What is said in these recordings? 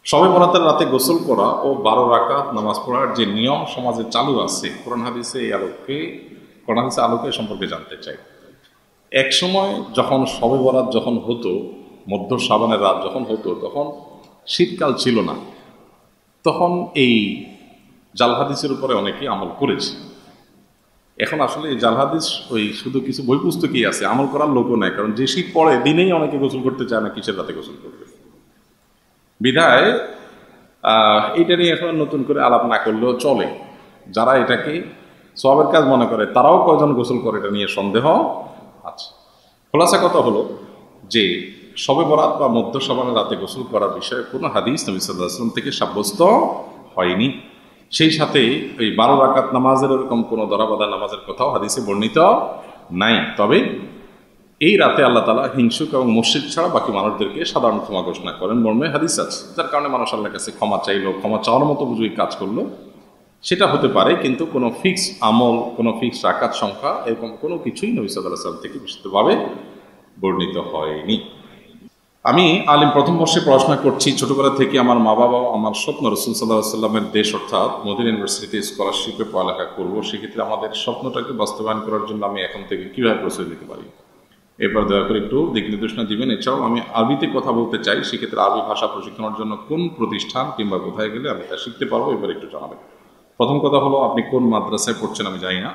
শবে বরাতের রাতে গোসল করা ও 12 রাকাত নামাজ পড়ার যে নিয়ম সমাজে চালু আছে কোরআন হাদিসে আলোকে সম্পর্কে জানতে চাই। এক সময় যখন শবে বরাত যখন হতো, মধ্য শাবানের রাত যখন হতো, তখন শীতকাল ছিল না। তখন এই জাল হাদিসের উপরে অনেকেই আমল করেছে। এখন আসলে এই জাল হাদিস ওই শুধু কিছু বই পুস্তকই আছে, আমল করার লোকও নাই। কারণ যে শীত পড়ে দিনেই অনেকে গোসল করতে চায় না, কিসের রাতে গোসল করবে। বিধায় এইটা নিয়ে এখন নতুন করে আলাপ না করলেও চলে। যারা এটাকে সওয়াবের কাজ মনে করে তারাও কয়জন গোসল করে এটা নিয়ে সন্দেহ আছে। খোলাসা কথা হলো যে শবে বরাত বা মধ্য শাবানের রাতে গোসল করার বিষয়ে কোনো হাদিস নবী সাল্লাল্লাহু আলাইহি ওয়াসাল্লাম থেকে সাব্যস্ত হয়নি। সেই সাথে ওই 12 রাকাত নামাজের এরকম কোনো দরাবাদা নামাজের কথাও হাদিসে বর্ণিত নাই। তবে এই রাতে আল্লাহ তাআলা হিংসুক এবং মুশরিক ছাড়া বাকি মানুষদেরকে সাধারণ ক্ষমা ঘোষণা করেন মর্মে হাদিস আছে। যার কারণে মানুষ আল্লাহর কাছে ক্ষমা চাইলো, ক্ষমা চাওয়ার মতো বুঝুই কাজ করলো, সেটা হতে পারে। কিন্তু কোনো ফিক্স আমল, কোনো ফিক্স রাকাত সংখ্যা এরকম কোনো কিছুই নবী সাল্লাল্লাহু আলাইহি ওয়াসাল্লাম থেকে বিশুদ্ধভাবে বর্ণিত হয়নি। আমি আলিম প্রথম বর্ষে পড়াশোনা করছি। ছোটবেলা থেকে আমার মা বাবা আমার স্বপ্ন রাসূল সাল্লাল্লাহু আলাইহি ওয়াসাল্লামের দেশ অর্থাৎ মদিনা ইউনিভার্সিটিতে স্কলারশিপে পড়ালেখা করব। সেক্ষেত্রে আমাদের স্বপ্নটাকে বাস্তবায়ন করার জন্য আমি এখন থেকে কীভাবে প্রশ্রয় দিতে পারি, এরপর দয়া করে একটু দিক নির্দেশনা দিবেন। এছাড়াও আমি আরবিতে কথা বলতে চাই, সেক্ষেত্রে আরবি ভাষা প্রশিক্ষণের জন্য কোন প্রতিষ্ঠান কিংবা কোথায় গেলে আমি তা শিখতে পারবো, এবার একটু জানাবেন। প্রথম কথা হলো, আপনি কোন মাদ্রাসায় পড়ছেন আমি জানি না,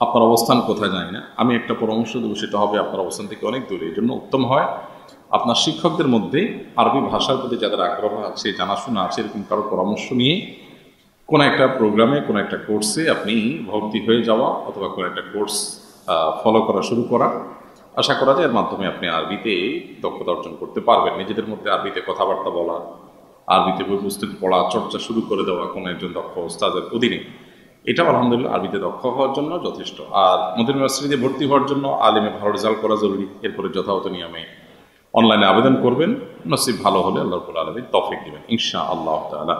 আপনার অবস্থান কোথায় জানি না। আমি একটা পরামর্শ দেবো, সেটা হবে আপনার অবস্থান থেকে অনেক দূরে। এই জন্য উত্তম হয় আপনার শিক্ষকদের মধ্যে আরবি ভাষার প্রতি যাদের আগ্রহ আছে, জানাশোনা আছে, এরকম কারো পরামর্শ নিয়ে কোনো একটা প্রোগ্রামে, কোনো একটা কোর্সে আপনি ভর্তি হয়ে যাওয়া অথবা কোনো একটা কোর্স ফলো করা শুরু করা। আশা করা যায় এর মাধ্যমে আপনি আরবিতে দক্ষতা অর্জন করতে পারবেন। নিজেদের মধ্যে আরবিতে কথাবার্তা বলা, আরবিতে বই পুস্তক পড়া, চর্চা শুরু করে দেওয়া কোনো একজন দক্ষ ওস্তাদের অধীনে, এটাও আলহামদুলিল্লাহ আরবিতে দক্ষ হওয়ার জন্য যথেষ্ট। আর মদিনা ইউনিভার্সিটিতে ভর্তি হওয়ার জন্য আলিমে ভালো রেজাল্ট করা জরুরি। এরপরে যথাযথ নিয়মে অনলাইনে আবেদন করবেন। নসিব ভালো হলে আল্লাহ রাব্বুল আলামিন তৌফিক দিবেন ইনশাআল্লাহ তাআলা।